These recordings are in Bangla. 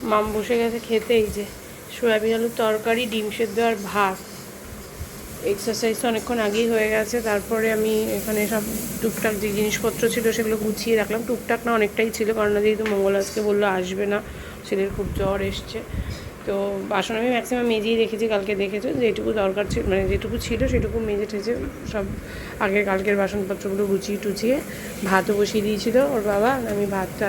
মাম বসে গেছে খেতে। এই যে সয়াবিন আলুর তরকারি, ডিম সেদ্ধ আর ভাত। এক্সারসাইজ তো অনেকক্ষণ আগেই হয়ে গেছে। তারপরে আমি এখানে সব টুকটাক যে জিনিসপত্র ছিল সেগুলো গুছিয়ে রাখলাম। টুকটাক না, অনেকটাই ছিল, কারণ যেহেতু মঙ্গল আজকে বললো আসবে না, ছেলের খুব জ্বর এসছে। তো বাসন আমি ম্যাক্সিমাম মেজেই রেখেছি। কালকে দেখেছো যেটুকু দরকার ছিল, মানে যেটুকু ছিল সেটুকু মেজে ঠেজে সব কালকের বাসনপত্রগুলো গুছিয়ে টুচিয়ে ভাতও বসিয়ে দিয়েছিল ওর বাবা। আমি ভাতটা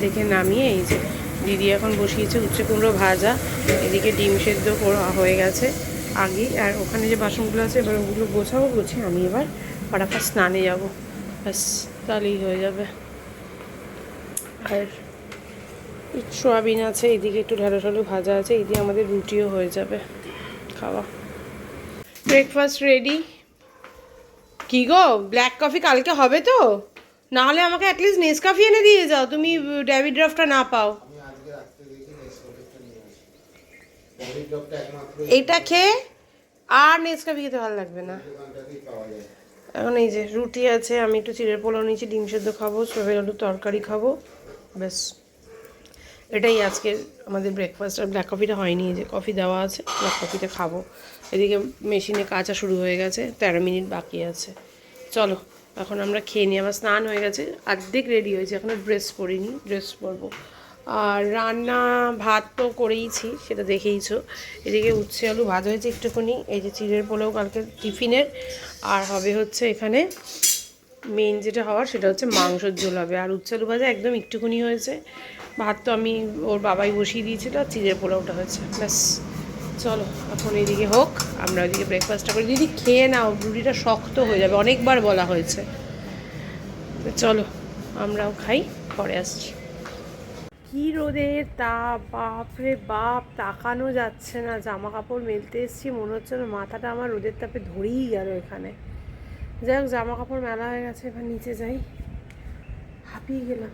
দেখে নামিয়ে এই যে দিদি এখন বসিয়েছে উচ্ছে কুমড়ো ভাজা, এদিকে ডিম সেদ্ধ হয়ে গেছে আগেই। আর ওখানে যে বাসনগুলো আছে এবার ওগুলো গোছাবো, গুছিয়ে আমি এবার ফটাফট স্নানে যাব, ব্যাস তাহলেই হয়ে যাবে। আর সোয়াবিন আছে, এইদিকে একটু ঢালু ভাজা আছে, এইদিকে আমাদের রুটিও হয়ে যাবে খাওয়া। Breakfast ready. কি গো, ব্ল্যাক কফি কালকে হবে তো? নাহলে আমাকে অ্যাটলিস্ট নেসকাফি এনে দিয়ে যাও, তুমি ডেভিড ড্রাফটটা না পাও। এটা খেয়ে আর নেসকাফি খেতে ভালো লাগবে না। এখন এই যে রুটি আছে, আমি একটু চিড়ের পোলাও নিয়েছি, ডিম সেদ্ধ খাবো, সয়াবিন আলুর তরকারি খাবো, ব্যাস এটাই আজকের আমাদের ব্রেকফাস্ট। আর ব্ল্যাক কফিটা হয়নি, যে কফি দেওয়া আছে, ব্ল্যাক কফিটা খাবো। এদিকে মেশিনে কাচা শুরু হয়ে গেছে, 13 মিনিট বাকি আছে। চলো এখন আমরা খেয়ে নিই। আমার স্নান হয়ে গেছে, অর্ধেক রেডি হয়েছে, এখনও ড্রেস পরিনি, ড্রেস পরবো। আর রান্না ভাত তো করেইছি, সেটা দেখেইছো। এদিকে উচ্ছে আলু ভাজা হয়েছে একটুখানি, এই যে চিড়ের পোলাও কালকে টিফিনের। আর হবে হচ্ছে এখানে মেইন যেটা হওয়ার সেটা হচ্ছে মাংসের ঝোল হবে। আর উচ্ছে আলু ভাজা একদম একটুখানি হয়েছে। ভাত তো আমি ওর বাবাই বসিয়ে দিয়েছিল, আর চিড়ের পোলাওটা হয়েছে, ব্যাস। চলো এখন এইদিকে হোক, আমরা ওইদিকে ব্রেকফাস্টটা করি। দিদি খেয়ে নাও, রুটিটা শক্ত হয়ে যাবে, অনেকবার বলা হয়েছে। চলো আমরাও খাই, পরে আসছি। কি রোদের তাপ, বাপরে বাপ, তাকানো যাচ্ছে না। জামা কাপড় মেলতে এসেছি, মনে হচ্ছে না মাথাটা আমার রোদের তাপে ধরেই গেল এখানে। যাই হোক, জামা কাপড় মেলা হয়ে গেছে, এবার নিচে যাই। হাঁপিয়ে গেলাম,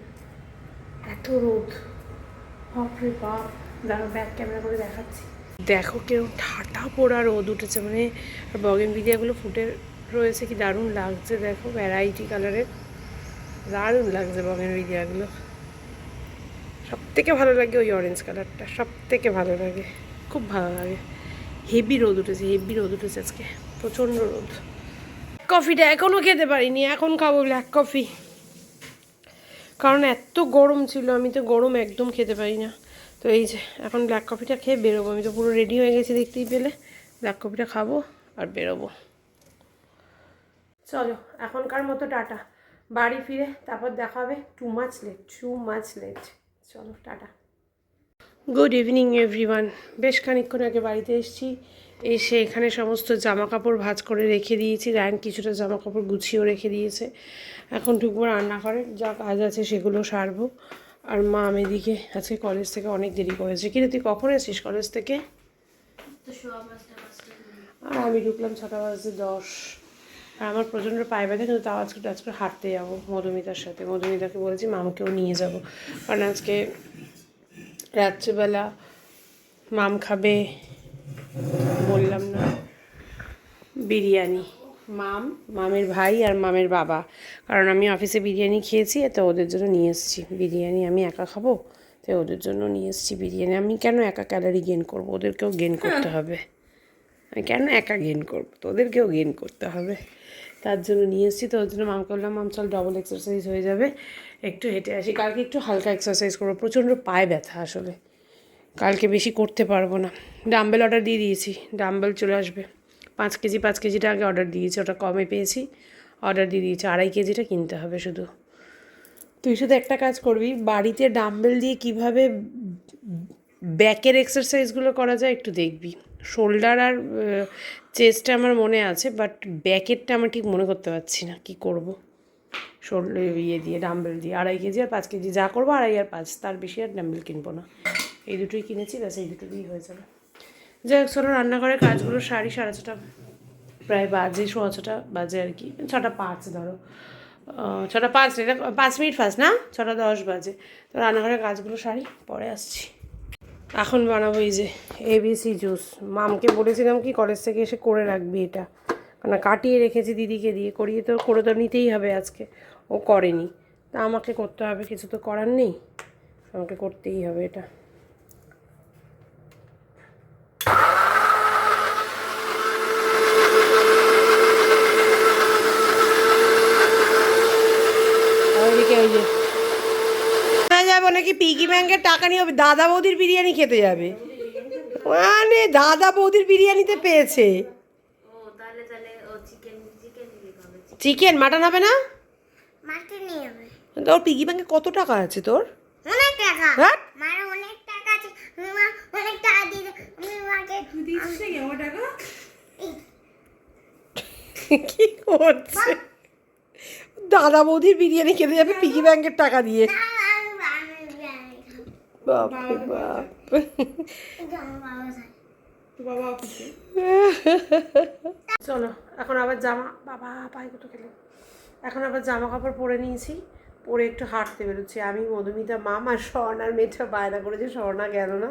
এত রোদ, বাপরে বাপ। দাঁড়া ব্যাক ক্যামেরা করে দেখাচ্ছি। দেখো কেউ ঠাটা পোড়া রোদ উঠেছে, মানে বগেনভিলিয়াগুলো ফুটে রয়েছে, কি দারুণ লাগছে। দেখো ভ্যারাইটি কালারের, দারুণ লাগছে বগেনভিলিয়াগুলো। সব থেকে ভালো লাগে ওই অরেঞ্জ কালারটা, সব থেকে ভালো লাগে, খুব ভালো লাগে। হেভি রোদ উঠেছে, হেভি রোদ উঠেছে আজকে, প্রচণ্ড রোদ। কফিটা এখনও খেতে পারিনি, এখন খাবো ব্ল্যাক কফি, কারণ এত গরম ছিল, আমি তো গরম একদম খেতে পারি না। তো এই যে এখন ব্ল্যাক কফিটা খেয়ে বেরোবো। আমি তো পুরো রেডি হয়ে গেছি দেখতেই পেলে, ব্ল্যাক কফিটা খাবো আর বেরোবো। চলো এখনকার মতো টাটা, বাড়ি ফিরে তারপর দেখা হবে। Too much late. চলো টাটা। Good evening everyone. বেশ খানিকক্ষণ আগে বাড়িতে এসেছি, এসে এখানে সমস্ত জামা কাপড় ভাঁজ করে রেখে দিয়েছি। রায়ন কিছুটা জামা কাপড় গুছিয়েও রেখে দিয়েছে। এখন ঢুকবো রান্নাঘরে, যা কাজ আছে সেগুলো সারবো। আর মা এদিকে আজকে কলেজ থেকে অনেক দেরি করেছে। কিন্তু তুই কখন এসেছিস কলেজ থেকে? আর আমি ঢুকলাম 6:10। আর আমার প্রচণ্ড পায়ে ব্যথা, কিন্তু তাও আজকে হাঁটতে যাবো মধুমিতার সাথে। মধুমিতাকে বলেছি মামকেও নিয়ে যাব, কারণ আজকে রাত্রিবেলা মাম খাবে, বললাম না, বিরিয়ানি। মামের ভাই আর মামের বাবা, কারণ আমি অফিসে বিরিয়ানি খেয়েছি, তো ওদের জন্য নিয়ে এসেছি বিরিয়ানি। আমি একা খাবো, তো ওদের জন্য নিয়ে এসেছি বিরিয়ানি। আমি কেন একা ক্যালোরি গেন করবো, ওদেরকেও গেন করতে হবে। আমি কেন একা গেন করবো, তো ওদেরকেও গেন করতে হবে, তার জন্য নিয়ে এসেছি। তো ওর জন্য মামকে বললাম, মাম চল ডবল এক্সারসাইজ হয়ে যাবে, একটু হেঁটে আসি। কালকে একটু হালকা এক্সারসাইজ করবো, প্রচণ্ড পায়ে ব্যথা আসলে, কালকে বেশি করতে পারবো না। ডাম্বেল অর্ডার দিয়ে দিয়েছি, ডাম্বেল চলে আসবে 5 কেজিটা আগে অর্ডার দিয়েছি, ওটা কমে পেয়েছি, অর্ডার দিয়ে দিয়েছি। 2.5 কেজিটা কিনতে হবে শুধু। তুই শুধু একটা কাজ করবি, বাড়িতে ডাম্বেল দিয়ে কিভাবে ব্যাকের এক্সারসাইজগুলো করা যায় একটু দেখবি। শোল্ডার আর চেস্টটা আমার মনে আছে, বাট ব্যাকেরটা আমার ঠিক মনে করতে পারছি না কী করবো। দিয়ে ডাম্বেল দিয়ে 2.5 কেজি আর 5 কেজি, যা করবো 2.5 আর 5, তার বেশি আর ডাম্বেল কিনবো না। এই দুটোই কিনেছি, ব্যাস এই দুটো দিয়েই হয়ে যাবে। যাই হোক চলো রান্নাঘরের কাজগুলো সারি। 6:30 প্রায় বাজে, 6:15 বাজে আর কি, 6:05 ধরো, 6:05, এটা 5 মিনিট ফার্স্ট না, 6:10 বাজে। তো রান্নাঘরের কাজগুলো সারি, পরে আসছি। এখন বানাবো এই যে ABC জুস। মামকে বলেছিলাম কি কলেজ থেকে এসে করে রাখবি এটা, কারণ কাটিয়ে রেখেছি দিদিকে দিয়ে, করে তো নিতেই হবে আজকে, ও করেনি, তা আমাকে করতে হবে, কিছু তো করার নেই। আমাকে করতেই হবে এটা। যাবো নাকি পিগি ব্যাংকের টাকা নিয়ে দাদা বৌদির বিরিয়ানি খেতে যাবে, মানে দাদা বৌদির বিরিয়ানিতে পেয়েছে। চিকেন মাটন হবে না? তোর পিগি ব্যাংকে কত টাকা আছে তোর? অনেক টাকা। হ্যাঁ মানে অনেক টাকা আছে, অনেক টাকা দিয়ে আমি মাকে দিচ্ছি আমার টাকা। কি করছে? দাদা বৌদির বিরিয়ানি খেতে যাবে পিগি ব্যাংকের টাকা দিয়ে। বাপ রে বাপ। চলো এখন আবার জামা, বাবা পায়ে কত খেলে, এখন আবার জামা কাপড় পরে নিয়েছি, পরে একটু হাঁটতে বেরোচ্ছি আমি, মধুমিতা, মাম আর স্বর্ণার মেয়েটা বায়না করেছে, স্বর্ণা গেল না,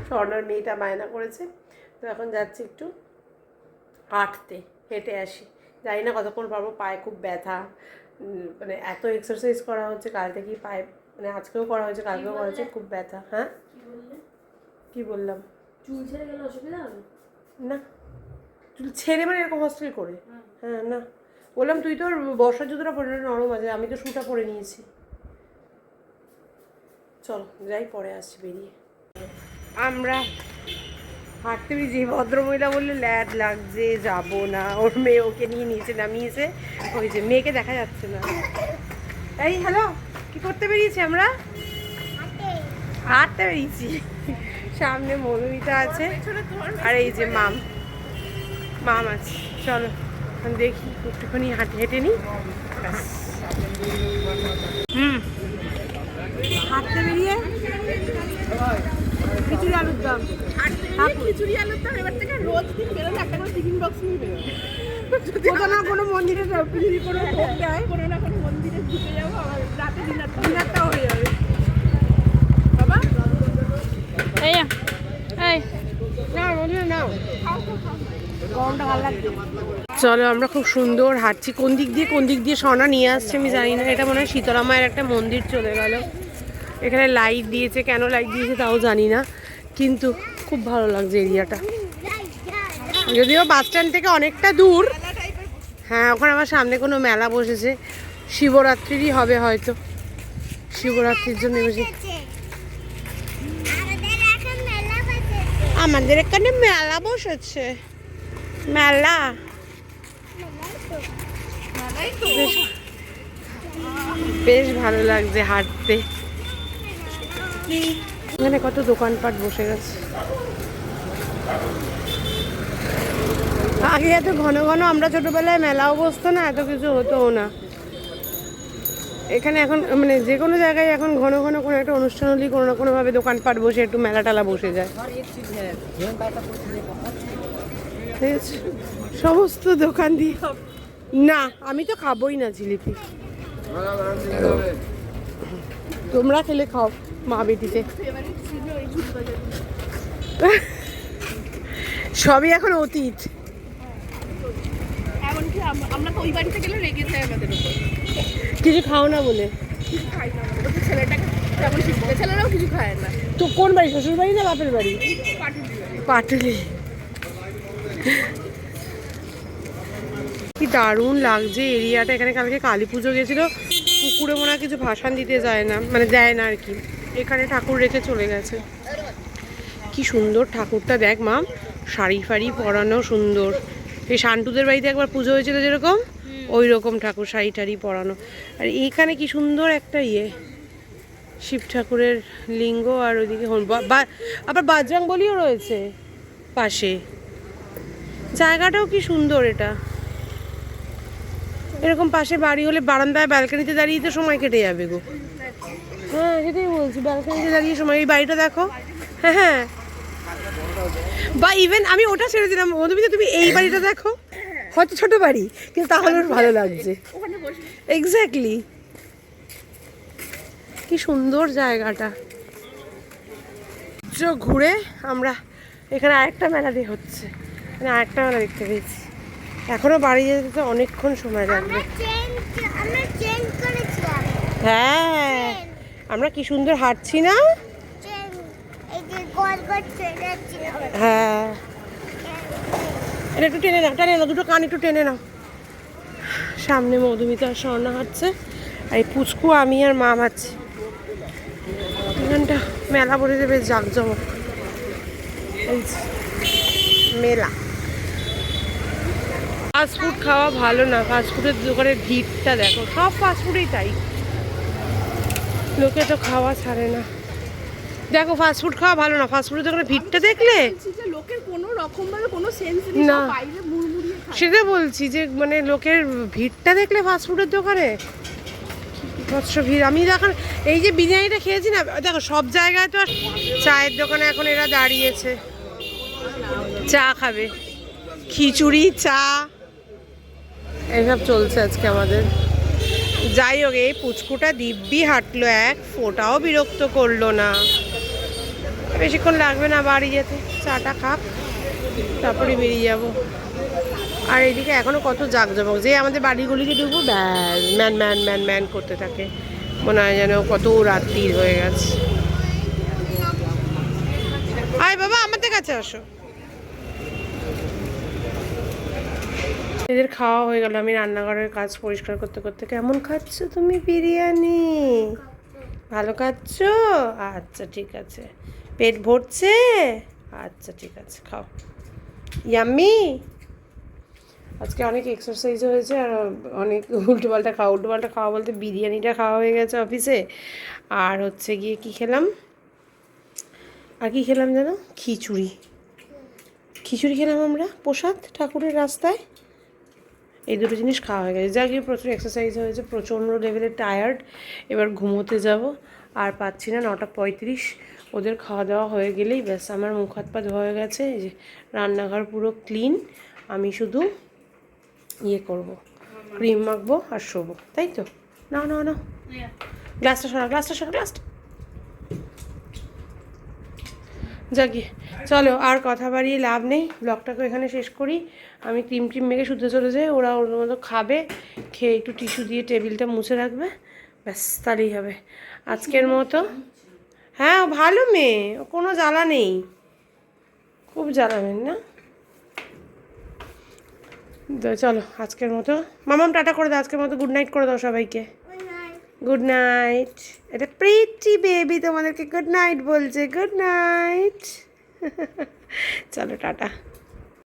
স্বর্ণার মেয়েটা বায়না করেছে, তো এখন যাচ্ছি একটু হাঁটতে, হেঁটে আসি। জানি না কতক্ষণ পারবো, পায়ে খুব ব্যথা, মানে এত এক্সারসাইজ করা হচ্ছে কাল থেকেই পায়ে, মানে আজকেও করা হয়েছে কালকেও করা হয়েছে, খুব ব্যথা। হ্যাঁ কি বললাম? চুল ছেড়ে গেলে অসুবিধা হবে না, চুল ছেড়ে মানে এরকম হস্টেল করে? হ্যাঁ না, বললাম তুই তোর বর্ষার জুতোটা পরে নরম আছে, আমি তো শুটা পরে নিয়েছি। চলো যাই, পরে আসছি বেরিয়ে। আমরা হাঁটতে বেরিয়েছি, ভদ্রমহিলা বললে ল্যাড লাগছে যাবো না, ওর মেয়ে ওকে নিয়ে নিচে নামিয়েছে, ওই যে মেয়েকে দেখা যাচ্ছে না। এই হ্যালো, কি করতে বেরিয়েছি আমরা? হাঁটতে বেরিয়েছি। সামনে মধুমিতা আছে আর এই যে মাম আছে। চলো দেখি একটুখানি হেঁটে নিই। হাঁটতে বেরিয়ে খিচুড়ি আলুর দম, খিচুড়ি আলুর দম এবার থেকে রোজ দিন বেরোলে একটা করে টিফিন বক্স নিয়ে বেরোবে। কোনো না কোনো মন্দিরে যাবো, যদি কোনো ভোগ দেয় কোনো না কোনো মন্দিরে ঢুকে যাবো, আবার রাতে ডিনারটাও হয়ে যাবে। বাবা এই এই না মন্দিরে নাও, গরমটা ভালো লাগছে। চলো আমরা খুব সুন্দর হাঁটছি, কোন দিক দিয়ে সোনা নিয়ে আসছে আমি জানি না, এটা মনে হয় শীতলা মায়ের একটা মন্দির চলে গেল। এখানে লাইট দিয়েছে, কেন লাইট দিয়েছে তাও জানি না, কিন্তু খুব ভালো লাগছে এরিয়াটা, যদিও বাস স্ট্যান্ড থেকে অনেকটা দূর। হ্যাঁ ওখানে আমার সামনে কোনো মেলা বসেছে, শিবরাত্রিরই হবে হয়তো, শিবরাত্রির জন্য বসে। আমাদের এখানে মেলা বসেছে, মেলা বেশ ভালো লাগছে হাঁটতে। এখানে কত দোকানপাট বসে গেছে, আগে এত ঘন ঘন আমরা ছোটবেলায় মেলাও বসতো না, এত কিছু হতোও না। এখানে এখন মানে যে কোনো জায়গায় এখন ঘন ঘন কোনো একটা অনুষ্ঠান হলেই কোনো না কোনোভাবে দোকানপাট বসে একটু মেলা টালা বসে যায়। ঠিক আছে, সমস্ত দোকান দিয়ে। না আমি তো খাবোই না জিলিপি, তোমরা খেলে খাও মা বেটিতে। সবই এখন অতীত। এমনকি আমরা তো ওই বাড়িতে গেলে রেগে যায় আমাদের উপর, কিছু খাও না বলে। কিছু খাই না বলে, তো ছেলেটাকে যেমন শিখতে, ছেলেরাও কিছু খায় না। তো কোন বাড়ি, শ্বশুর বাড়ি না বাপের বাড়ি? পাটুলি বাড়ি। পাটুলি। কি দারুণ লাগছে এরিয়াটা। এখানে কালকে কালী পুজো গেছিলো, পুকুরে মনে হয় কিছু ভাসান দিতে যায় না, মানে দেয় না আর কি, এখানে ঠাকুর রেখে চলে গেছে। কি সুন্দর ঠাকুরটা দেখ মা, শাড়ি ফাড়ি পরানো সুন্দর। এই শান্তুদের বাড়িতে একবার পুজো হয়েছিল যেরকম, ওই রকম ঠাকুর, শাড়ি টাড়ি পরানো। আর এইখানে কি সুন্দর একটা শিব ঠাকুরের লিঙ্গ, আর ওইদিকে আবার বজরংবলীও রয়েছে পাশে। জায়গাটাও কি সুন্দর, এটা এরকম পাশে বাড়ি হলে বারান্দায় ব্যালকনিতে দাঁড়িয়ে তো সময় কেটে যাবে গো। হ্যাঁ সেটাই বলছি, ব্যালকনিতে দাঁড়িয়ে সময়, এই বাড়িটা দেখো। হ্যাঁ হ্যাঁ, বা ইভেন আমি ওটা ছেড়ে দিলাম, মধুমিতা তুমি এই বাড়িটা দেখো, হয়তো ছোট বাড়ি কিন্তু তাহলে ভালো লাগছে। এক্স্যাক্টলি, কি সুন্দর জায়গাটা। ঘুরে আমরা এখানে আরেকটা মেলা দিয়ে হচ্ছে, মানে আরেকটা মেলা দেখতে পেয়েছি। এখনো বাড়ি যেতে তো অনেকক্ষণ সময় লাগবে। হ্যাঁ আমরা কি সুন্দর হাঁটছি না? ট্রেন, এই যে গোল গোল ট্রেন যাচ্ছে। হ্যাঁ, এটা একটু টেনে নাও, টেনে নাও, দুটো কান একটু টেনে নাও। সামনে মধুমিতা আর স্বর্ণা হাঁটছে, আর এই পুচকু, আমি আর মা হাঁটছি। এখানটা মেলা বলেছে, বেশ জাঁকজমক। এই যে মেলা। ফাস্টফুড খাওয়া ভালো না, ফাস্টফুডের দোকানের ভিড়টা দেখো, সব ফাস্টফুডেই তাই, লোকে তো খাওয়া ছাড়ে না। দেখো ফাস্টফুড খাওয়া ভালো না, ফাস্টফুডের দোকানে ভিড়টা দেখলে বলছি যে লোকের কোনো রকম ভাবে কোনো সেন্স নেই, না। সব বাইরে মুড়মুড়িয়ে খায়। সেটা বলছি যে মানে লোকের ভিড়টা দেখলে ফাস্টফুডের দোকানে কত ভিড়। আমি দেখো এই যে বিরিয়ানিটা খেয়েছি না, দেখো সব জায়গায় তো আর চায়ের দোকানে এখন এরা দাঁড়িয়েছে, চা খাবে, খিচুড়ি, চা, এইসব চলছে আজকে আমাদের। যাই হোক, এই পুচকুটা দিব্যি হাঁটলো, এক ফোঁটাও বিরক্ত করলো না। বেশিক্ষণ লাগবে না বাড়ি যেতে, চাটা খাক, তারপরে বেরিয়ে যাব। আর এদিকে এখনো কত জাঁকজমক, যে আমাদের বাড়িগুলিকে ঢুকবো ব্যাস ম্যান ম্যান ম্যান ম্যান করতে থাকে, মনে হয় যেন কত রাত্রির হয়ে গেছে। আয় বাবা, আমাদের কাছে আসো। এদের খাওয়া হয়ে গেল, আমি রান্নাঘরের কাজ পরিষ্কার করতে করতে। কেমন খাচ্ছ তুমি বিরিয়ানি? ভালো খাচ্ছ? আচ্ছা ঠিক আছে। পেট ভরছে? আচ্ছা ঠিক আছে, খাও। ইয়াম্মি। আজকে অনেক এক্সারসাইজও হয়েছে আর অনেক উল্টোপাল্টা খাওয়া বলতে বিরিয়ানিটা খাওয়া হয়ে গেছে অফিসে। আর হচ্ছে গিয়ে কী খেলাম, আর কি খেলাম যেন, খিচুড়ি খেলাম আমরা প্রসাদ ঠাকুরের রাস্তায়। এই দুটো জিনিস খাওয়া হয়ে গেছে, যা গিয়ে প্রচুর এক্সারসাইজ হয়েছে, প্রচণ্ড লেভেলের টায়ার্ড। এবার ঘুমোতে যাব, আর পাচ্ছি না। 9:35, ওদের খাওয়া দাওয়া হয়ে গেলেই ব্যাস আমার মুখ হাত পা ধোয়া হয়ে গেছে। এই যে রান্নাঘর পুরো ক্লিন, আমি শুধু ইয়ে করব, ক্রিম মাখবো আর শোবো, তাই তো? না না না, গ্লাসটা সরা। জাগিয়ে চলো, আর কথা বাড়িয়ে লাভ নেই, ব্লগটাকে এখানে শেষ করি। আমি ক্রিম মেখে শুতে চলে যাই, ওরা ওর মতো খাবে, খেয়ে একটু টিস্যু দিয়ে টেবিলটা মুছে রাখবে, ব্যাস তাহলেই হবে আজকের মতো। হ্যাঁ, ও ভালো মেয়ে, ও কোনো জ্বালা নেই, খুব জ্বালাবেন না। তো চলো আজকের মতো, মামাম টাটা করে দাও, আজকের মতো গুড নাইট করে দাও সবাইকে। Good night. এটা প্রিটি বেবি তোমাদেরকে গুড নাইট বলছে, গুড নাইট। চলো টাটা।